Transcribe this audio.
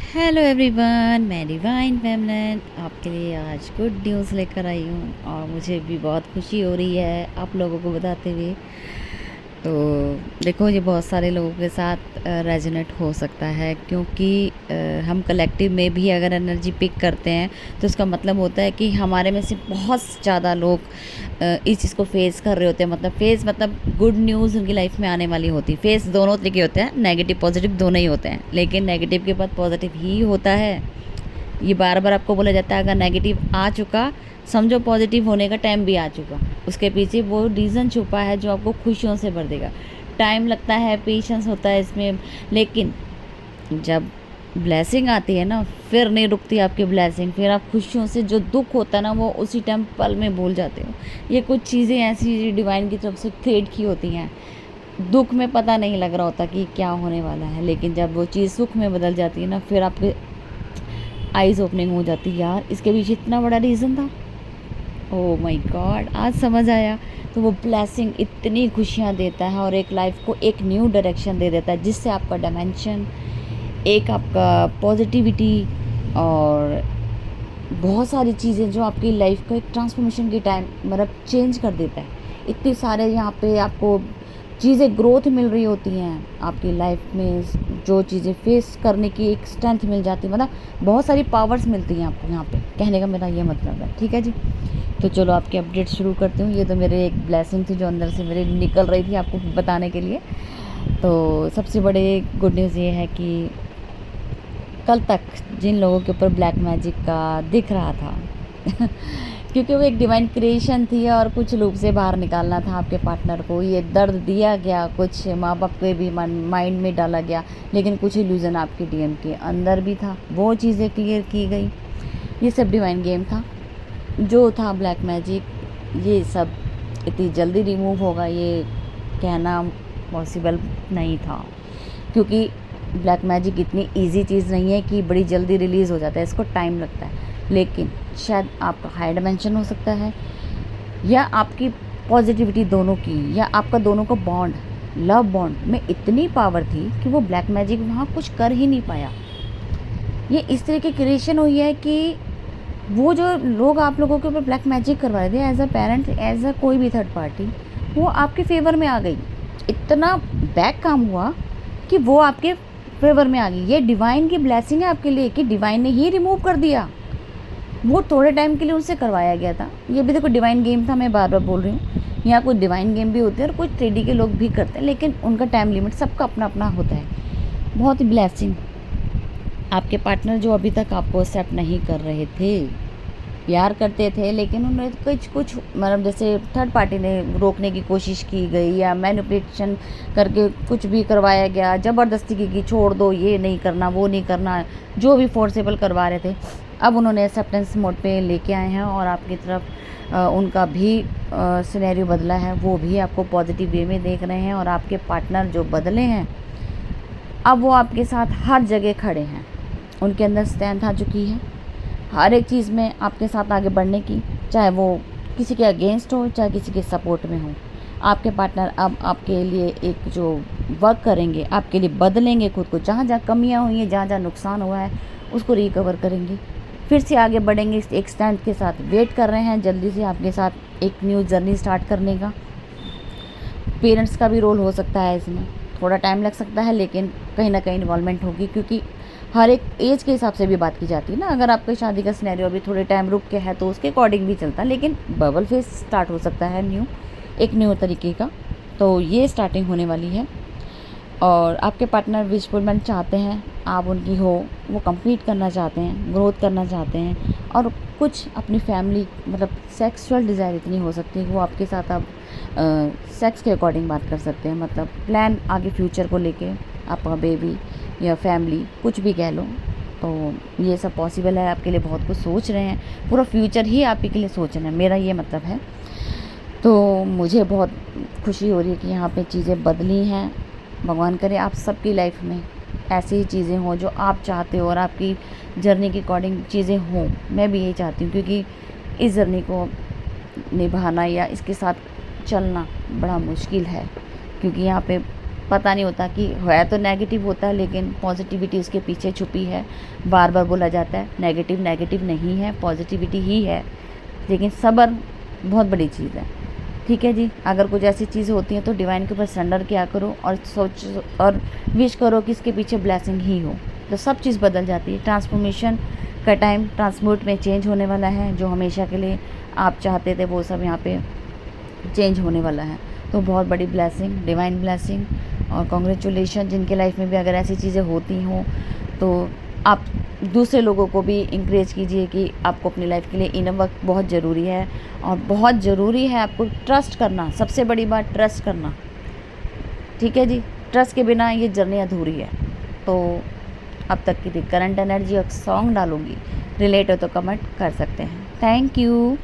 Hello everyone, मैं divine फेमनन आपके लिए आज गुड न्यूज़ लेकर आई हूँ और मुझे भी बहुत खुशी हो रही है आप लोगों को बताते हुए। तो देखो, ये बहुत सारे लोगों के साथ रेजोनेट हो सकता है क्योंकि हम कलेक्टिव में भी अगर एनर्जी पिक करते हैं तो उसका मतलब होता है कि हमारे में से बहुत ज़्यादा लोग इस चीज़ को फेस कर रहे होते हैं। मतलब गुड न्यूज़ उनकी लाइफ में आने वाली होती है। फेस दोनों तरीके होते हैं, नेगेटिव पॉजिटिव दोनों ही होते हैं, लेकिन नेगेटिव के बाद पॉजिटिव ही होता है। ये बार बार आपको बोला जाता है, अगर नेगेटिव आ चुका समझो पॉजिटिव होने का टाइम भी आ चुका। उसके पीछे वो रीज़न छुपा है जो आपको खुशियों से भर देगा। टाइम लगता है, पेशेंस होता है इसमें, लेकिन जब ब्लेसिंग आती है ना, फिर नहीं रुकती आपकी ब्लेसिंग। फिर आप खुशियों से जो दुख होता है ना, वो उसी टाइम पल में भूल जाते हो। ये कुछ चीज़ें ऐसी डिवाइन की तरफ से क्रिएट की होती हैं। दुख में पता नहीं लग रहा होता कि क्या होने वाला है, लेकिन जब वो चीज़ सुख में बदल जाती है ना, फिर आपके आईज ओपनिंग हो जाती है। यार, इसके पीछे इतना बड़ा रीज़न था। ओह माय गॉड, आज समझ आया। तो वो ब्लेसिंग इतनी खुशियाँ देता है और एक लाइफ को एक न्यू डायरेक्शन दे देता है, जिससे आपका डायमेंशन, एक आपका पॉजिटिविटी और बहुत सारी चीज़ें जो आपकी लाइफ को एक ट्रांसफॉर्मेशन की टाइम मतलब चेंज कर देता है। इतने सारे यहाँ पे आपको चीज़ें ग्रोथ मिल रही होती हैं आपकी लाइफ में, जो चीज़ें फेस करने की एक स्ट्रेंथ मिल जाती है। मतलब बहुत सारी पावर्स मिलती हैं आपको यहाँ पे, कहने का मेरा ये मतलब है। ठीक है जी, तो चलो आपकी अपडेट शुरू करती हूँ। ये तो मेरे एक ब्लेसिंग थी जो अंदर से मेरे निकल रही थी आपको बताने के लिए। तो सबसे बड़े गुड न्यूज़ ये है कि कल तक जिन लोगों के ऊपर ब्लैक मैजिक का दिख रहा था क्योंकि वो एक डिवाइन क्रिएशन थी और कुछ लूप से बाहर निकालना था आपके पार्टनर को। ये दर्द दिया गया, कुछ माँ बाप के भी माइंड में डाला गया, लेकिन कुछ इल्यूज़न आपके डीएम के अंदर भी था, वो चीज़ें क्लियर की गई। ये सब डिवाइन गेम था, जो था ब्लैक मैजिक, ये सब इतनी जल्दी रिमूव होगा ये कहना पॉसिबल नहीं था, क्योंकि ब्लैक मैजिक इतनी इजी चीज़ नहीं है कि बड़ी जल्दी रिलीज़ हो जाता है, इसको टाइम लगता है। लेकिन शायद आपका हाई डायमेंशन हो सकता है, या आपकी पॉजिटिविटी दोनों की, या आपका दोनों का बॉन्ड, लव बॉन्ड में इतनी पावर थी कि वो ब्लैक मैजिक वहाँ कुछ कर ही नहीं पाया। ये इस तरह की क्रिएशन हुई है कि वो जो लोग आप लोगों के ऊपर ब्लैक मैजिक करवा रहे थे, as a parent, as a कोई भी थर्ड पार्टी, वो आपके फेवर में आ गई। इतना बैक काम हुआ कि वो आपके फेवर में आ गई। ये डिवाइन की ब्लेसिंग है आपके लिए कि डिवाइन ने ही रिमूव कर दिया। वो थोड़े टाइम के लिए उनसे करवाया गया था। ये भी देखो डिवाइन गेम था, मैं बार बार बोल रही हूँ। यहाँ कुछ डिवाइन गेम भी होते हैं और कुछ 3D के लोग भी करते हैं, लेकिन उनका टाइम लिमिट सबका अपना अपना होता है। बहुत ही ब्लेसिंग। आपके पार्टनर जो अभी तक आपको एक्सेप्ट नहीं कर रहे थे, प्यार करते थे, लेकिन उन्हें कुछ मतलब जैसे थर्ड पार्टी ने रोकने की कोशिश की गई, या मैनिपुलेशन करके कुछ भी करवाया गया, ज़बरदस्ती की कि छोड़ दो, ये नहीं करना, वो नहीं करना, जो भी फोर्सेबल करवा रहे थे, अब उन्होंने एक्सेप्टेंस मोड पे लेके आए हैं और आपकी तरफ उनका भी सिनेरियो बदला है। वो भी आपको पॉजिटिव वे में देख रहे हैं और आपके पार्टनर जो बदले हैं, अब वो आपके साथ हर जगह खड़े हैं। उनके अंदर स्ट्रेंथ आ चुकी है हर एक चीज़ में आपके साथ आगे बढ़ने की, चाहे वो किसी के अगेंस्ट हो, चाहे किसी के सपोर्ट में हो। आपके पार्टनर अब आपके लिए एक जो वर्क करेंगे, आपके लिए बदलेंगे खुद को। जहाँ जहाँ कमियाँ हुई हैं, जहाँ जहाँ नुकसान हुआ है, उसको रिकवर करेंगे, फिर से आगे बढ़ेंगे। एक स्ट्रेंथ के साथ वेट कर रहे हैं जल्दी से आपके साथ एक न्यू जर्नी स्टार्ट करने का। पेरेंट्स का भी रोल हो सकता है इसमें, थोड़ा टाइम लग सकता है, लेकिन कहीं ना कहीं इन्वॉल्वमेंट होगी, क्योंकि हर एक एज के हिसाब से भी बात की जाती है ना। अगर आपकी शादी का सिनेरियो अभी थोड़े टाइम रुक के है तो उसके अकॉर्डिंग भी चलता है, लेकिन बबल फेस स्टार्ट हो सकता है एक न्यू तरीके का। तो ये स्टार्टिंग होने वाली है और आपके पार्टनर विशफुलमेंट चाहते हैं आप उनकी हो, वो कंप्लीट करना चाहते हैं, ग्रोथ करना चाहते हैं, और कुछ अपनी फैमिली मतलब सेक्सुअल डिज़ायर इतनी हो सकती है कि वो आपके साथ अब सेक्स के अकॉर्डिंग बात कर सकते हैं। मतलब प्लान आगे फ्यूचर को लेके, आपका बेबी या फैमिली कुछ भी कह लो, तो ये सब पॉसिबल है आपके लिए। बहुत कुछ सोच रहे हैं, पूरा फ्यूचर ही आप ही के लिए सोच रहे हैं, मेरा ये मतलब है। तो मुझे बहुत खुशी हो रही है कि यहाँ पे चीज़ें बदली हैं। भगवान करे आप सबकी लाइफ में ऐसी ही चीज़ें हों जो आप चाहते हो, और आपकी जर्नी के अकॉर्डिंग चीज़ें हों। मैं भी यही चाहती हूँ, क्योंकि इस जर्नी को निभाना या इसके साथ चलना बड़ा मुश्किल है, क्योंकि यहाँ पे पता नहीं होता कि है तो नेगेटिव होता है, लेकिन पॉजिटिविटी उसके पीछे छुपी है। बार बार बोला जाता है नेगेटिव नेगेटिव नहीं है, पॉजिटिविटी ही है। लेकिन सब्र बहुत बड़ी चीज़ है। ठीक है जी, अगर कुछ ऐसी चीज़ें होती हैं तो डिवाइन के ऊपर सरेंडर किया करो और सोच और विश करो कि इसके पीछे ब्लेसिंग ही हो, तो सब चीज़ बदल जाती है। ट्रांसफॉर्मेशन का टाइम ट्रांसमूट में चेंज होने वाला है। जो हमेशा के लिए आप चाहते थे वो सब यहाँ पे चेंज होने वाला है। तो बहुत बड़ी ब्लेसिंग, डिवाइन ब्लेसिंग और कॉन्ग्रेचुलेशन। जिनके लाइफ में भी अगर ऐसी चीज़ें होती हों तो आप दूसरे लोगों को भी इंकरेज कीजिए कि आपको अपनी लाइफ के लिए इनर वर्क बहुत ज़रूरी है। और बहुत ज़रूरी है आपको ट्रस्ट करना, सबसे बड़ी बात ट्रस्ट करना। ठीक है जी, ट्रस्ट के बिना ये जर्नी अधूरी है। तो अब तक की करंट एनर्जी और सॉन्ग डालूंगी, रिलेट हो तो कमेंट कर सकते हैं। Thank you.